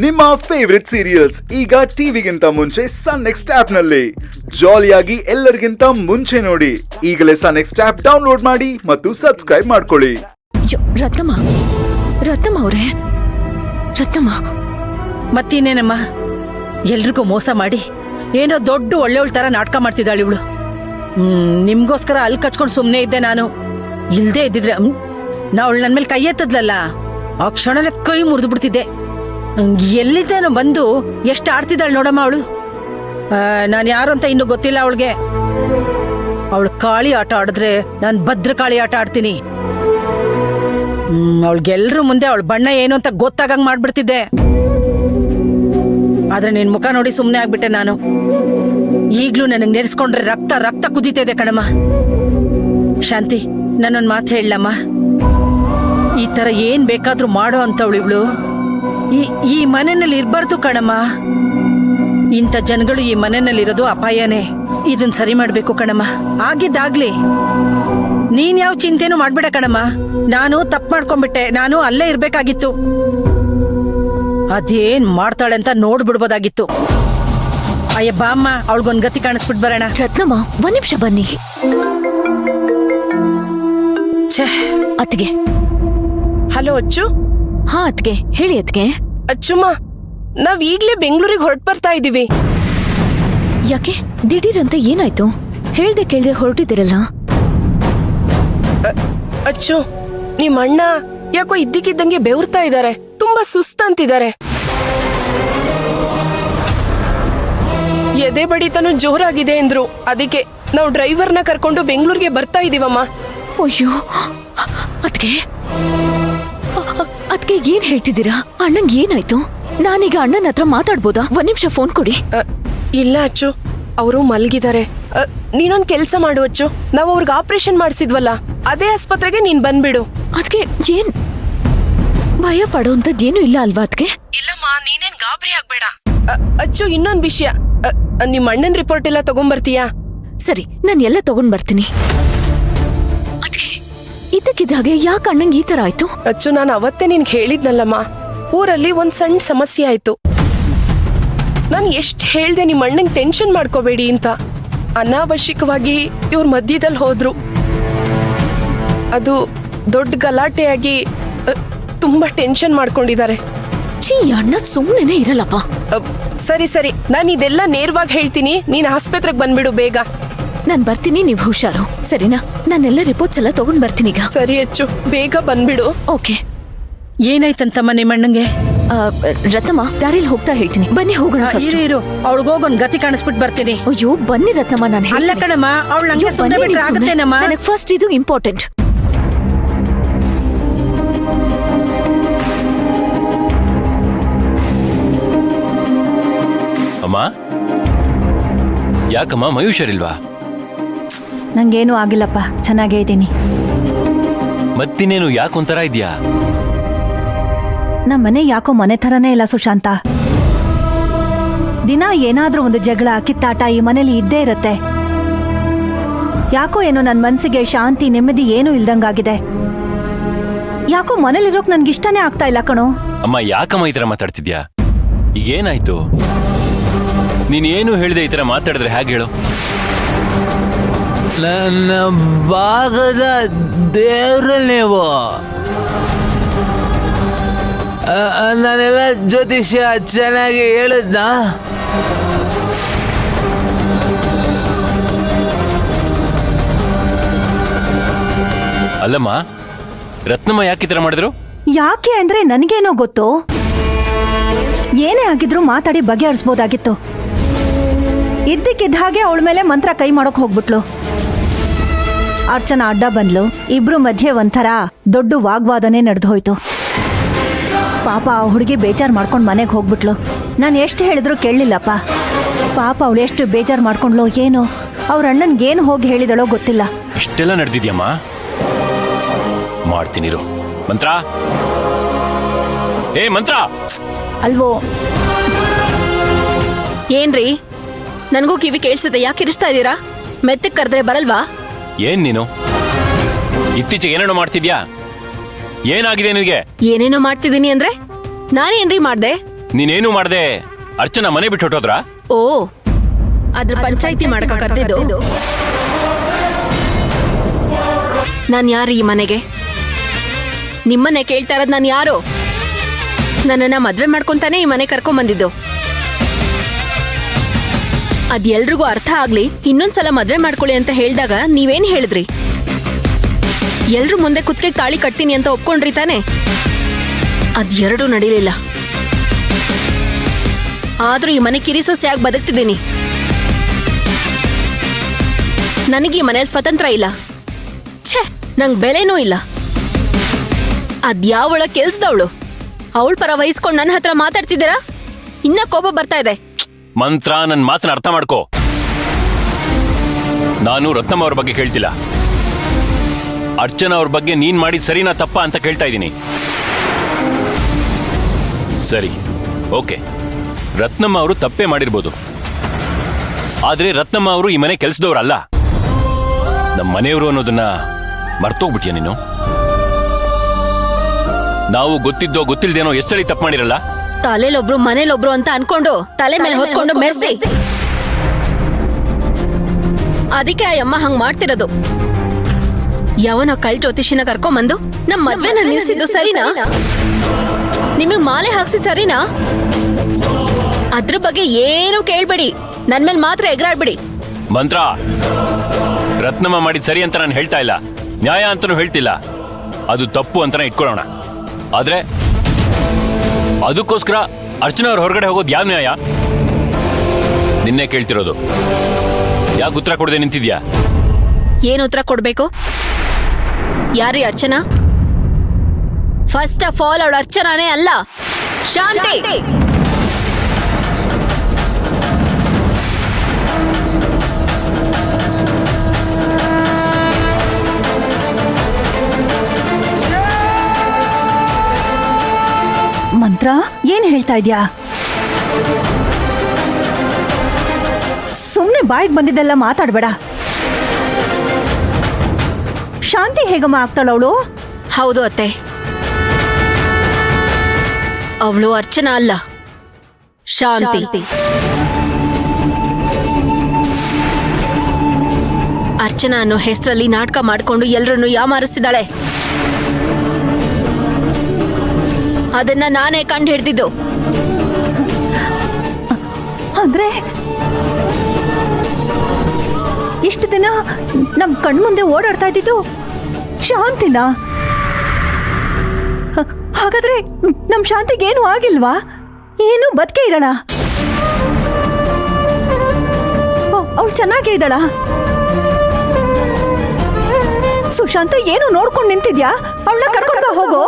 ನಿಮ್ಮ favourite serials ಈಗ ಟಿವಿಗಿಂತ ಮುಂಚೆ ಸನ್ ನೆಕ್ಸ್ಟ್ ಆಪ್ ನಲ್ಲಿ ಜಾಲಿಯಾಗಿ ಎಲ್ಲರಿಗಿಂತ ಮುಂಚೆ ನೋಡಿ. ಈಗಲೇ ಸನ್ ನೆಕ್ಸ್ಟ್ ಆಪ್ ಡೌನ್ಲೋಡ್ ಮಾಡಿ ಮತ್ತು ಸಬ್ಸ್ಕ್ರೈಬ್ ಮಾಡ್ಕೊಳ್ಳಿ. ರತ್ನಮ್ಮ ಅವರೇ, ರತ್ನಮ್ಮ ಮತ್ತಿನ್ನೇನಮ್ಮ, ಎಲ್ರಿಗೂ ಮೋಸ ಮಾಡಿ ಏನೋ ದೊಡ್ಡ ಒಳ್ಳೆಯವಳ ತರ ನಾಟಕ ಮಾಡ್ತಿದ್ದಾಳೆ ಇವಳು. ನಿಮ್ಗೋಸ್ಕರ ಅಲ್ಲಿ ಕಚ್ಕೊಂಡು ಸುಮ್ಮನೆ ಇದ್ದೆ ನಾನು. ಇಲ್ದೇ ಇದ್ದಿದ್ರೆ ನಾ ಅವಳು ನನ್ನ ಮೇಲೆ ಕೈ ಎತ್ತದ್ಲಲ್ಲ, ಆ ಕ್ಷಣನೇ ಕೈ ಮುರಿದು ಬಿಡ್ತಿದ್ದೆ. ಎಲ್ಲಿದ್ದೇನೋ ಬಂದು ಎಷ್ಟು ಆಡ್ತಿದ್ದಾಳೆ ನೋಡಮ್ಮ ಅವಳು. ನಾನು ಯಾರು ಅಂತ ಇನ್ನೂ ಗೊತ್ತಿಲ್ಲ ಅವಳಿಗೆ. ಅವಳು ಕಾಳಿ ಆಟ ಆಡಿದ್ರೆ ನಾನು ಭದ್ರಕಾಳಿ ಆಟ ಆಡ್ತೀನಿ. ಅವಳಿಗೆಲ್ರೂ ಮುಂದೆ ಅವಳ ಬಣ್ಣ ಏನು ಅಂತ ಗೊತ್ತಾಗಂಗ್ ಮಾಡ್ಬಿಡ್ತಿದ್ದೆ. ಆದ್ರೆ ನಿನ್ ಮುಖ ನೋಡಿ ಸುಮ್ಮನೆ ಆಗ್ಬಿಟ್ಟೆ ನಾನು. ಈಗ್ಲೂ ನನಗೆ ನೆನೆಸ್ಕೊಂಡ್ರೆ ರಕ್ತ ರಕ್ತ ಕುದೀತಿದೆ ಕಣಮ್ಮ. ಶಾಂತಿ, ನಾನೊಂದ್ ಮಾತು ಹೇಳಮ್ಮ, ಈ ತರ ಏನ್ ಬೇಕಾದ್ರೂ ಮಾಡೋ ಅಂತವಳು ಇವಳು. ಈ ಮನೆಯಲ್ಲಿ ಇರ್ಬಾರ್ದು ಕಣಮ್ಮ. ಇಂಥ ಜನಗಳು ಈ ಮನೆಯಲ್ಲಿರೋದು ಅಪಾಯನೇ. ಇದನ್ ಸರಿ ಮಾಡ್ಬೇಕು ಕಣಮ್ಮ. ಆಗಿದ್ದಾಗ್ಲಿ. ನೀನ್ ಯಾವ ಚಿಂತೆನೂ ಮಾಡ್ಬೇಡ ಕಣಮ್ಮ. ನಾನು ತಪ್ಪು ಮಾಡ್ಕೊಂಡ್ಬಿಟ್ಟೆ. ನಾನು ಅಲ್ಲೇ ಇರ್ಬೇಕಾಗಿತ್ತು. ಅದೇನ್ ಮಾಡ್ತಾಳೆ ಅಂತ ನೋಡ್ಬಿಡ್ಬೋದಾಗಿತ್ತು. ಅಯ್ಯ ಬಾಮ್ಮ, ಅವಳಿಗೊಂದ್ ಗತಿ ಕಾಣಿಸ್ಬಿಟ್ ಬರೋಣ. ರತ್ನಮ್ಮ, ಒಂದ್ ನಿಮಿಷ ಬನ್ನಿ. ಅತ್ತಿಗೆ. ಹಲೋ ಅಚ್ಚು. ಹಾ ಅತ್ತಿಗೆ, ಹೇಳಿ ಅತ್ತಿಗೆ. ಅಚ್ಚುಮ್ಮ, ನಾವ್ ಈಗ್ಲೇ ಬೆಂಗಳೂರಿಗೆ ಹೊರಟ್ ಬರ್ತಾ ಇದೀವಿ. ಯಾಕೆ ದಿಢೀರಂತ ಏನಾಯ್ತು? ಹೇಳ್ದೆ ಕೇಳ್ದೆ ಹೊರಟಿದ್ದೀರಲ್ಲ. ಅಚ್ಚು, ನಿಮ್ ಅಣ್ಣ ಯಾಕೋ ಇದ್ದಕ್ಕಿದ್ದಂಗೆ ಬೆವರ್ತಾ ಇದಾರೆ. ತುಂಬಾ ಸುಸ್ತಂತಿದ್ದಾರೆ. ಎದೆ ಬಡಿತನೂ ಜೋರಾಗಿದೆ ಅಂದ್ರು. ಅದಕ್ಕೆ ನಾವು ಡ್ರೈವರ್ನ ಕರ್ಕೊಂಡು ಬೆಂಗಳೂರಿಗೆ ಬರ್ತಾ ಇದೀವಮ್ಮ. ಅಯ್ಯೋ ಅದ್ಕೆ ಏನ್ ಹೇಳ್ತಿದ್ದೀರಾ? ಅಣ್ಣಂಗ್ ಏನಾಯ್ತು? ನಾನೀಗ ಅಣ್ಣನ ಹತ್ರ ಮಾತಾಡ್ಬೋದಾ? ಒಂದ್ ನಿಮಿಷ ಫೋನ್ ಕೊಡಿ. ಇಲ್ಲ ಅಚ್ಚು, ಅವರು ಮಲ್ಗಿದ್ದಾರೆ. ನೀನೊಂದ್ ಕೆಲ್ಸ ಮಾಡು ಅಚ್ಚು, ನಾವು ಅವ್ರಿಗೆ ಆಪರೇಷನ್ ಮಾಡಿಸಿದ್ವಲ್ಲ, ಅದೇ ಆಸ್ಪತ್ರೆಗೆ ನೀನ್ ಬಂದ್ಬಿಡು. ಅದ್ಕೆ ಏನ್ ಭಯ ಪಡೋಂಥದ್ದೇನು ಇಲ್ಲ ಅಲ್ವಾ ಅದ್ಕೆ? ಇಲ್ಲಮ್ಮ, ನೀನೇನ್ ಗಾಬರಿ ಆಗ್ಬೇಡ. ಅಚ್ಚು, ಇನ್ನೊಂದ್ ವಿಷಯ, ನಿಮ್ ಅಣ್ಣನ್ ರಿಪೋರ್ಟ್ ಎಲ್ಲ ತಗೊಂಡ್ಬರ್ತೀಯಾ? ಸರಿ, ನಾನು ಎಲ್ಲ ತಗೊಂಡ್ ಬರ್ತೀನಿ. ಅದ್ಕೆ ಇದಕ್ಕಿದ್ದಾಗೆ ಯಾಕೆ ಅಣ್ಣಂಗ್ ಈ ತರ ಆಯ್ತು? ಅಚ್ಚು, ನಾನು ಅವತ್ತೇ ನಿನ್ಗೆ ಹೇಳಿದ್ನಲ್ಲಮ್ಮ, ಊರಲ್ಲಿ ಒಂದ್ ಸಣ್ಣ ಸಮಸ್ಯೆ ಆಯ್ತು. ನಾನು ಎಷ್ಟ್ ಹೇಳ್ದೆ ನಿಮ್ ಅಣ್ಣಂಗ್ ಟೆನ್ಷನ್ ಮಾಡ್ಕೋಬೇಡಿ ಅಂತ. ಅನಾವಶ್ಯಕವಾಗಿ ಇವ್ರ ಮಧ್ಯದಲ್ಲಿ ಹೋದ್ರು. ಅದು ದೊಡ್ಡ ಗಲಾಟೆಯಾಗಿ ತುಂಬಾ ಟೆನ್ಷನ್ ಮಾಡ್ಕೊಂಡಿದ್ದಾರೆ. ಅಣ್ಣ ಸುಮ್ಮನೆ ಇರಲ್ಲಪ್ಪ. ಸರಿ ಸರಿ, ನಾನು ಇದೆಲ್ಲ ನೇರವಾಗಿ ಹೇಳ್ತೀನಿ. ನೀನ್ ಆಸ್ಪತ್ರೆಗೆ ಬಂದ್ಬಿಡು ಬೇಗ. ನಾನ್ ಬರ್ತೀನಿ, ನೀವು ಹುಷಾರು, ಸರಿನಾ? ನಾನೆಲ್ಲ ರಿಪೋರ್ಟ್ಸ್ ಎಲ್ಲ ತಗೊಂಡ್ ಬರ್ತೀನಿ ಈಗ. ಸರಿ ಅಚ್ಚು, ಬೇಗ ಬಂದ್ಬಿಡು. ಓಕೆ. ಏನಾಯ್ತಂತಮ್ಮ ನಿಮ್ಮಣ್ಣಂಗೆ? ರತ್ನಮ್ಮ, ದಾರಿಲಿ ಹೋಗ್ತಾ ಹೇಳ್ತೀನಿ. ಬನ್ನಿ ಹೋಗೋಣ. ಇರು, ಅವಳಿಗೋಗೊಂದ್ ಗತಿ ಕಾಣಿಸ್ಬಿಟ್ಟು ಬರ್ತೀನಿ. ಅಯ್ಯೋ ಬನ್ನಿ ರತ್ನಮ್ಮ, ನಾನು ಅಲ್ಲ ಕಣಮ್ಮ, ಅವಳು ನಂಗೆ ಸುಮ್ಮನೆ ಬಿಟ್ರೆ ಆಗುತ್ತೇನಮ್ಮ? ನನಗೆ ಫಸ್ಟ್ ಇದು ಇಂಪಾರ್ಟೆಂಟ್. ಅಮ್ಮ, ಯಾಕಮ್ಮ ಮೈ ಹುಷಾರಿಲ್ವಾ? ನಂಗೇನು ಆಗಿಲ್ಲಪ್ಪ, ಚೆನ್ನಾಗೇ ಇದ್ದೀನಿ. ಮತ್ತಿನೇನು ಯಾಕೊಂತರ ಇದ್ಯಾ? ನಮ್ಮನೆ ಯಾಕೋ ಮನೆ ಥರನೇ ಇಲ್ಲ ಸುಶಾಂತ. ದಿನ ಏನಾದ್ರೂ ಒಂದು ಜಗಳ ಕಿತ್ತಾಟ ಈ ಮನೇಲಿ ಇದ್ದೇ ಇರತ್ತೆ. ಯಾಕೋ ಏನೋ ನನ್ನ ಮನ್ಸಿಗೆ ಶಾಂತಿ ನೆಮ್ಮದಿ ಏನೂ ಇಲ್ದಂಗಾಗಿದೆ. ಯಾಕೋ ಮನೇಲಿರೋಕ್ ನನ್ಗಿಷ್ಟನೇ ಆಗ್ತಾ ಇಲ್ಲ ಕಣೋ. ಅಮ್ಮ, ಯಾಕಮ್ಮ ಈ ತರ ಮಾತಾಡ್ತಿದ್ಯಾ? ಈಗೇನಾಯ್ತು? ನೀನೇನು ಹೇಳಿದೆ ಈ ತರ ಮಾತಾಡಿದ್ರೆ ಹೇಗೆ ಹೇಳು? ನನ್ನ ಭಾಗದ ದೇವ್ರ ನೀವು. ನಾನೆಲ್ಲ ಜ್ಯೋತಿಷ್ಯ ಚೆನ್ನಾಗಿ ಹೇಳಿದ್ನ? ಅಲ್ಲಮ್ಮ, ರತ್ನಮ್ಮ ಯಾಕೆ ಈ ತರ ಮಾಡಿದ್ರು? ಯಾಕೆ ಅಂದ್ರೆ ನನಗೇನೋ ಗೊತ್ತು. ಏನೇ ಆಗಿದ್ರು ಮಾತಾಡಿ ಬಗೆಹರಿಸ್ಬೋದಾಗಿತ್ತು. ಇದ್ದಕ್ಕಿದ್ದ ಹಾಗೆ ಅವಳ ಮೇಲೆ ಮಂತ್ರ ಕೈ ಮಾಡೋಕ್ ಹೋಗ್ಬಿಟ್ಲು. ಅರ್ಚನಾ ಅಡ್ಡ ಬಂದ್ಲು. ಇಬ್ರು ಮಧ್ಯೆ ಒಂಥರ ದೊಡ್ಡ ವಾಗ್ವಾದನೆ ನಡೆದು ಹೋಯ್ತು. ಪಾಪ ಆ ಹುಡುಗಿ ಬೇಜಾರ್ ಮಾಡ್ಕೊಂಡ್ ಮನೆಗೆ ಹೋಗ್ಬಿಟ್ಲು. ನಾನು ಎಷ್ಟು ಹೇಳಿದ್ರು ಕೇಳಲಿಲ್ಲಪ್ಪ. ಪಾಪ ಅವಳು ಎಷ್ಟು ಬೇಜಾರ್ ಮಾಡ್ಕೊಂಡ್ಲೋ ಏನೋ. ಅವ್ರ ಅಣ್ಣನ್ಗೇನು ಹೋಗಿ ಹೇಳಿದಳೋ ಗೊತ್ತಿಲ್ಲ. ಇಷ್ಟೆಲ್ಲ ನಡೆದಿದ್ಯಮ್ಮ? ಮಾಡ್ತೀನಿರು. ಮಂತ್ರ, ಏ ಮಂತ್ರ ಅಲ್ವೋ? ಏನ್ರಿ, ನನ್ಗೂ ಕಿವಿ ಕೇಳಿಸುತ್ತೆ. ಯಾಕೆ ಇರಿಸ್ತಾ ಇದ್ದೀರಾ? ಮೆತ್ತಕ್ ಕರೆದ್ರೆ ಬರಲ್ವಾ? ಏನ್ ನೀನು ಇತ್ತೀಚೆಗೆ ಏನೇನೋ ಮಾಡ್ತಿದ್ಯಾ? ಏನಾಗಿದೆ ನಿನಗೆ? ಏನೇನೋ ಮಾಡ್ತಿದ್ದೀನಿ ಅಂದ್ರೆ ನಾನೇನ್ರಿ ಮಾಡ್ದೆ? ನೀನೇನು ಮಾಡ್ದೆ ಅರ್ಚನಾ ಮನೆ ಬಿಟ್ಟು ಹೊಟ್ಟೋದ್ರಾ? ಓ ಅದ್ರ ಪಂಚಾಯಿತಿ ಮಾಡಕ ಕರ್ದಿದ್ದು. ನಾನ್ ಯಾರು ಈ ಮನೆಗೆ? ನಿಮ್ಮನ್ನೇ ಕೇಳ್ತಾ ಇರೋದ್ ನಾನು ಯಾರು? ನನ್ನನ್ನ ಮದ್ವೆ ಮಾಡ್ಕೊಂತಾನೆ ಈ ಮನೆ ಕರ್ಕೊಂಡ್ ಬಂದಿದ್ದು. ಅದ್ ಎಲ್ರಿಗೂ ಅರ್ಥ ಆಗ್ಲಿ ಇನ್ನೊಂದ್ಸಲ ಮದ್ವೆ ಮಾಡ್ಕೊಳ್ಳಿ ಅಂತ ಹೇಳ್ದಾಗ ನೀವೇನ್ ಹೇಳಿದ್ರಿ? ಎಲ್ರು ಮುಂದೆ ಕುತ್ತಿಗೆ ತಾಳಿ ಕಟ್ತೀನಿ ಅಂತ ಒಪ್ಕೊಂಡ್ರಿ ತಾನೆ? ಅದ್ ಎರಡೂ ನಡೀಲಿಲ್ಲ. ಆದ್ರೂ ಈ ಮನೆ ಕಿರಿಸೊಸೆಯಾಗಿ ಬದುಕ್ತಿದ್ದೀನಿ. ನನಗೆ ಈ ಮನೇಲಿ ಸ್ವತಂತ್ರ ಇಲ್ಲ. ಛೇ, ನಂಗ್ ಬೆಲೆನೂ ಇಲ್ಲ. ಅದ್ಯಾವಳ ಕೆಲ್ಸದವಳು ಅವಳ ಪರ ವಹಿಸ್ಕೊಂಡು ನನ್ನ ಹತ್ರ ಮಾತಾಡ್ತಿದ್ದೀರಾ? ಇನ್ನ ಕೋಪ ಬರ್ತಾ ಇದೆ. ಮಂತ್ರ, ನನ್ ಮಾತನ್ನ ಅರ್ಥ ಮಾಡ್ಕೋ. ನಾನು ರತ್ನಮ್ಮ ಅವ್ರ ಬಗ್ಗೆ ಕೇಳ್ತಿಲ್ಲ. ಅರ್ಚನಾ ಅವ್ರ ಬಗ್ಗೆ ನೀನ್ ಮಾಡಿದ್ ಸರಿನಾ ತಪ್ಪಾ ಅಂತ ಕೇಳ್ತಾ ಇದ್ದೀನಿ. ಸರಿ, ಓಕೆ, ರತ್ನಮ್ಮ ಅವರು ತಪ್ಪೇ ಮಾಡಿರ್ಬೋದು. ಆದ್ರೆ ರತ್ನಮ್ಮ ಅವರು ಈ ಮನೆ ಕೆಲ್ಸದವ್ರಲ್ಲ, ನಮ್ಮ ಮನೆಯವರು ಅನ್ನೋದನ್ನ ಮರ್ತೋಗ್ಬಿಟ್ಯಾ ನೀನು? ನಾವು ಗೊತ್ತಿದ್ದೋ ಗೊತ್ತಿಲ್ದೇನೋ ಎಷ್ಟಳಿ ತಪ್ಪು ಮಾಡಿರಲ್ಲ. ತಲೆಲೊಬ್ರು ಮನೇಲೊಬ್ರು ಅಂತ ಅನ್ಕೊಂಡು ತಲೆ ಮೇಲೆ ಹೊತ್ಕೊಂಡು ಮೆರ್ಸಿ. ಅದಕ್ಕೆ ಆ ಅಮ್ಮ ಹಂಗ್ ಮಾಡ್ತಿರೋದು. ಯಾವನೋ ಕಳ್ ಜ್ಯೋತಿಷಿನ ಕರ್ಕೊಂಬಂದು ನಮ್ ಮದ್ವೆನ ನಿಲ್ಸಿದ್ದು ಸರಿನಾ? ನಿಮಗ್ ಮಾಲೆ ಹಾಕ್ಸಿದ್ ಸರಿನಾ? ಅದ್ರ ಬಗ್ಗೆ ಏನು ಕೇಳ್ಬೇಡಿ, ನನ್ ಮೇಲೆ ಮಾತ್ರ ಎಗರಾಡ್ಬಿಡಿ. ಮಂತ್ರ, ರತ್ನಮ್ಮ ಮಾಡಿದ್ ಸರಿ ಅಂತ ನಾನು ಹೇಳ್ತಾ ಇಲ್ಲ, ನ್ಯಾಯ ಅಂತಾನು ಹೇಳ್ತಿಲ್ಲ. ಅದು ತಪ್ಪು ಅಂತಾನೆ ಇಟ್ಕೊಳ್ಳೋಣ. ಆದ್ರೆ ಅದಕ್ಕೋಸ್ಕರ ಅರ್ಚನಾ ಅವ್ರ ಹೊರಗಡೆ ಹೋಗೋದು ಯಾವ ನ್ಯಾಯ? ನಿನ್ನೆ ಕೇಳ್ತಿರೋದು. ಯಾಕೆ ಉತ್ತರ ಕೊಡದೆ ನಿಂತಿದ್ಯಾ? ಏನ್ ಉತ್ತರ ಕೊಡ್ಬೇಕು? ಯಾರೀ ಅರ್ಚನಾ? ಫಸ್ಟ್ ಆಫ್ ಆಲ್ ಅವಳು ಅರ್ಚನಾನೇ ಅಲ್ಲ, ಶಾಂತಿ. ಮಂತ್ರ, ಏನ್ ಹೇಳ್ತಾ ಇದ್ಯಾ? ಸುಮ್ನೆ ಬಾಯಿಗೆ ಬಂದಿದ್ದೆಲ್ಲ ಮಾತಾಡ್ಬೇಡ. ಶಾಂತಿ ಹೇಗಮ್ಮ ಆಗ್ತಾಳವಳು? ಹೌದು ಅತ್ತೆ, ಅವಳು ಅರ್ಚನಾ ಅಲ್ಲ, ಶಾಂತಿ. ಅರ್ಚನಾ ಅನ್ನೋ ಹೆಸರಲ್ಲಿ ನಾಟಕ ಮಾಡ್ಕೊಂಡು ಎಲ್ರನ್ನು ಯಾಮಾರಿಸ್ತಿದ್ದಾಳೆ. ಅದನ್ನ ನಾನೇ ಕಂಡು ಹಿಡ್ದಿದ್ದು. ಅಂದ್ರೆ ಇಷ್ಟು ದಿನ ನಮ್ ಕಣ್ಮುಂದೆ ಓಡಾಡ್ತಾ ಇದ್ದಿದ್ದು ಶಾಂತಿನ? ಹಾಗಾದ್ರೆ ನಮ್ ಶಾಂತಿಗೇನು ಆಗಿಲ್ವಾ? ಏನು ಬದುಕೆ ಇದ್ದಾಳ? ಅವಳು ಚೆನ್ನಾಗೇ ಇದ್ದಾಳ? ಸುಶಾಂತ ಏನು ನೋಡ್ಕೊಂಡು ನಿಂತಿದ್ಯಾ? ಅವಳನ್ನ ಕರ್ಕೊಂಡು ಬಾ, ಹೋಗೋ.